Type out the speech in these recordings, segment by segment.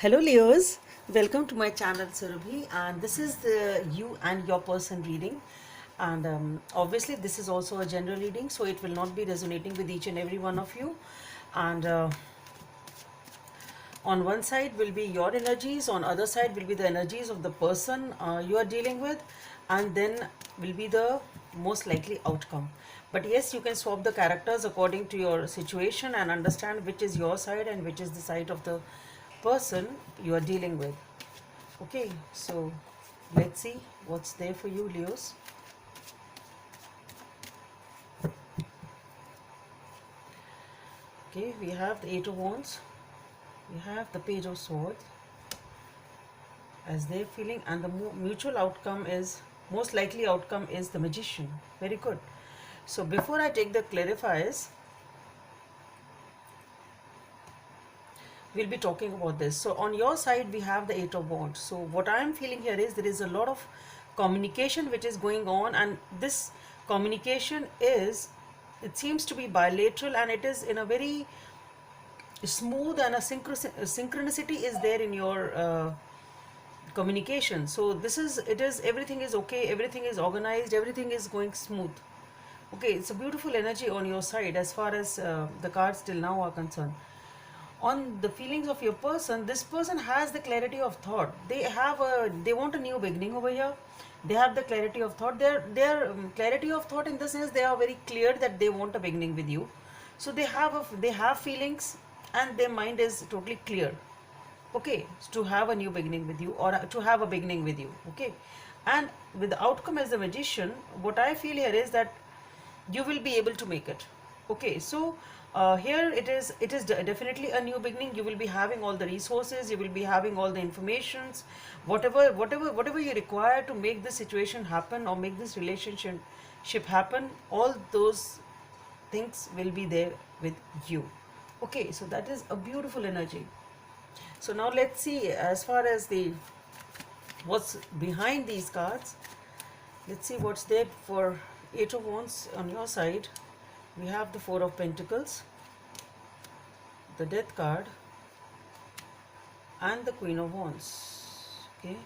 Hello Leos, welcome to my channel Surabhi, and this is the you and your person reading, and obviously this is also a general reading, so it will not be resonating with each and every one of you. And on one side will be your energies, on other side will be the energies of the person you are dealing with, and then will be the most likely outcome. But yes, you can swap the characters according to your situation and understand which is your side and which is the side of the person you are dealing with. Okay, so let's see what's there for you, Leos. Okay, we have the Eight of Wands, we have the Page of Swords as they're feeling, and the mutual outcome is, most likely outcome is the Magician. Very good. So before I take the clarifiers, we'll be talking about this. So on your side we have the Eight of Wands. So what I am feeling here is there is a lot of communication which is going on, and this communication is, it seems to be bilateral, and it is in a very smooth, and a synchronicity is there in your communication. So this is, it is, everything is okay, everything is organized, everything is going smooth. Okay, it's a beautiful energy on your side as far as the cards till now are concerned. On the feelings of your person, this person has the clarity of thought. They want a new beginning over here. They have the clarity of thought. Their clarity of thought in the sense, they are very clear that they want a beginning with you. So they have feelings, and their mind is totally clear. Okay, to have a new beginning with you, or to have a beginning with you. Okay, and with the outcome as the Magician, what I feel here is that you will be able to make it. Okay, so here it is definitely a new beginning. You will be having all the resources, you will be having all the informations, whatever you require to make this situation happen or make this relationship happen. All those things will be there with you. Okay, so that is a beautiful energy. So now let's see, as far as the what's behind these cards. Let's see what's there for Eight of Wands on your side. We have the Four of Pentacles, the Death card, and the Queen of Wands. Okay.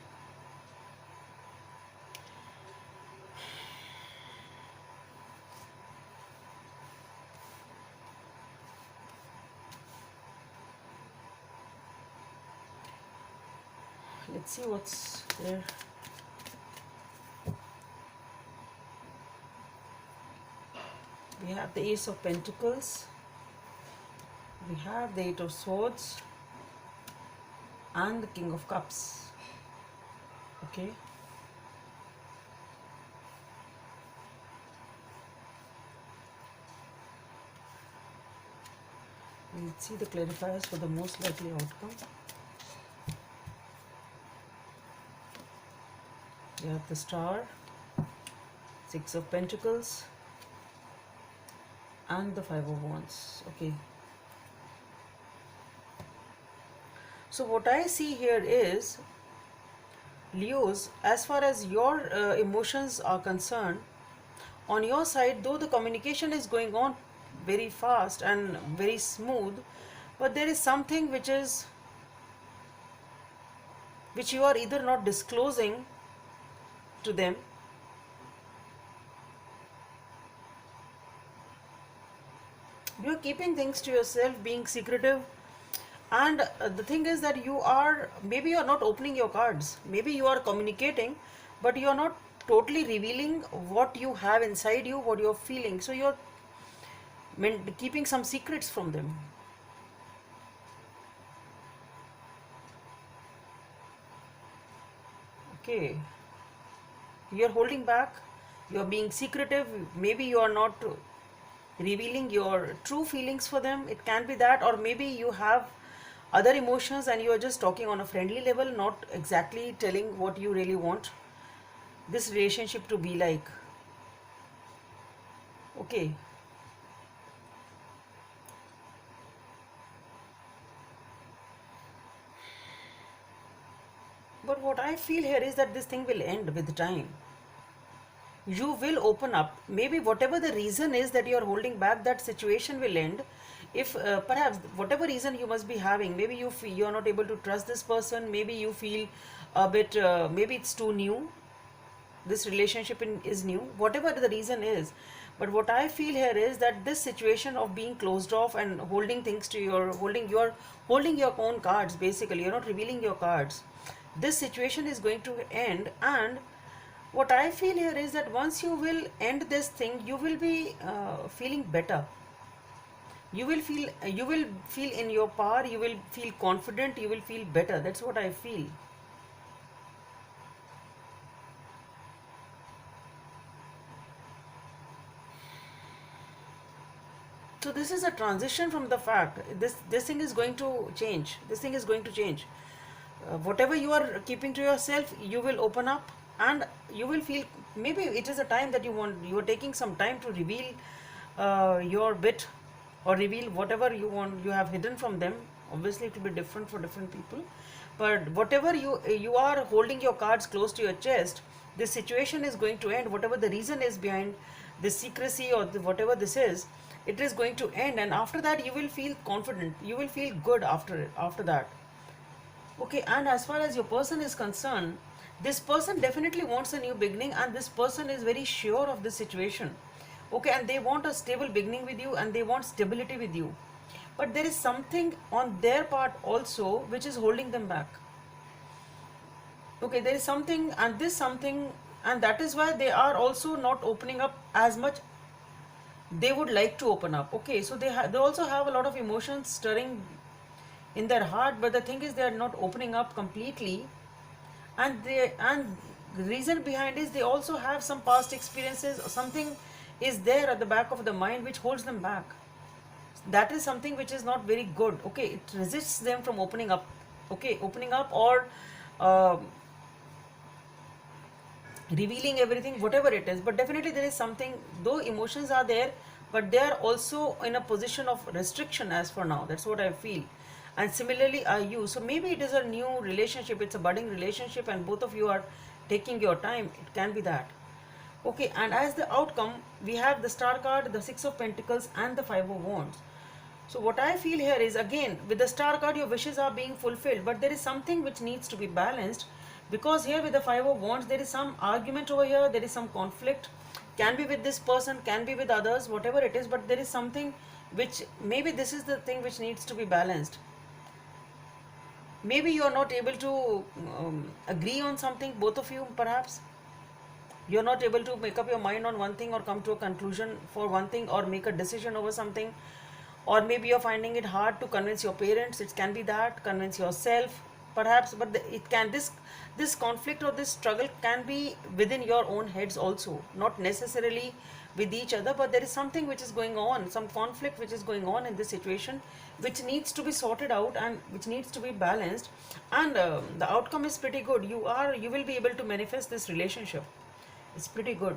Let's see what's there. We have the Ace of Pentacles, we have the Eight of Swords, and the King of Cups. Okay. Let's see the clarifiers for the most likely outcome. We have the Star, Six of Pentacles, and the Five of Wands. Okay. So what I see here is, Leos, as far as your emotions are concerned, on your side, though the communication is going on very fast and very smooth, but there is something which you are either not disclosing to them, you are keeping things to yourself, being secretive. And the thing is that maybe you are not opening your cards, maybe you are communicating, but you are not totally revealing what you have inside you, what you are feeling. So you are keeping some secrets from them. Okay, you are holding back, you are being secretive, maybe you are not revealing your true feelings for them. It can be that, or maybe you have other emotions and you are just talking on a friendly level, not exactly telling what you really want this relationship to be like. Okay. But what I feel here is that this thing will end with time. You will open up. Maybe whatever the reason is that you are holding back, that situation will end. if perhaps whatever reason you must be having, maybe you are not able to trust this person, maybe you feel a bit, maybe it's too new, this relationship is new, whatever the reason is. But what I feel here is that this situation of being closed off and holding things to your holding your own cards, basically you're not revealing your cards, this situation is going to end. And what I feel here is that once you will end this thing, you will be feeling better, you will feel in your power, you will feel confident, you will feel better. That's what I feel. So this is a transition from the fact, this thing is going to change, this thing is going to change. Whatever you are keeping to yourself, you will open up, and you will feel, maybe it is a time that you are taking some time to reveal your bit, or reveal whatever you have hidden from them. Obviously it will be different for different people, but whatever you are holding your cards close to your chest, this situation is going to end. Whatever the reason is behind this secrecy, or whatever this is, it is going to end. And after that you will feel confident, you will feel good after that. Okay, and as far as your person is concerned, this person definitely wants a new beginning, and this person is very sure of this situation. Okay, and they want a stable beginning with you, and they want stability with you. But there is something on their part also which is holding them back. Okay, there is something, and this something, and that is why they are also not opening up as much they would like to open up. Okay, so they also have a lot of emotions stirring in their heart, but the thing is they are not opening up completely. And the reason behind is they also have some past experiences, or something is there at the back of the mind which holds them back. That is something which is not very good. Okay, it resists them from opening up. Okay, opening up, or uh, revealing everything, whatever it is. But definitely there is something, though emotions are there, but they are also in a position of restriction as for now. That's what I feel. And similarly are you. So maybe it is a new relationship, it's a budding relationship, and both of you are taking your time. It can be that. Okay, and as the outcome, we have the Star card, the Six of Pentacles, and the Five of Wands. So what I feel here is, again, with the Star card, your wishes are being fulfilled, but there is something which needs to be balanced, because here with the Five of Wands, there is some argument over here, there is some conflict, can be with this person, can be with others, whatever it is, but there is something which, maybe this is the thing which needs to be balanced. Maybe you are not able to agree on something, both of you, perhaps you're not able to make up your mind on one thing, or come to a conclusion for one thing, or make a decision over something. Or maybe you're finding it hard to convince your parents, it can be that, convince yourself perhaps. But it can, this conflict or this struggle can be within your own heads also, not necessarily with each other, but there is something which is going on, some conflict which is going on in this situation, which needs to be sorted out, and which needs to be balanced. And the outcome is pretty good. You will be able to manifest this relationship. It's pretty good.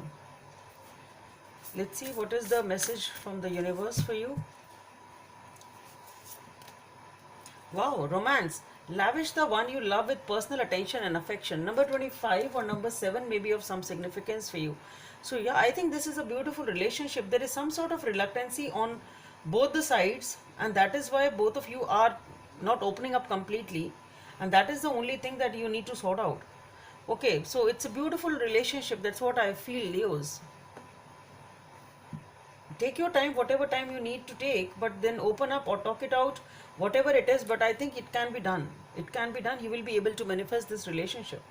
Let's see what is the message from the universe for you. Wow, romance. Lavish the one you love with personal attention and affection. Number 25 or number 7 may be of some significance for you. So yeah, I think this is a beautiful relationship. There is some sort of reluctancy on both the sides, and that is why both of you are not opening up completely, and that is the only thing that you need to sort out. Okay, so it's a beautiful relationship. That's what I feel, Leos. Take your time, whatever time you need to take, but then open up or talk it out, whatever it is. But I think it can be done. It can be done. You will be able to manifest this relationship.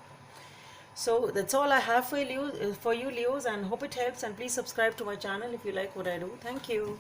So that's all I have for you, Leos, and hope it helps. And please subscribe to my channel if you like what I do. Thank you.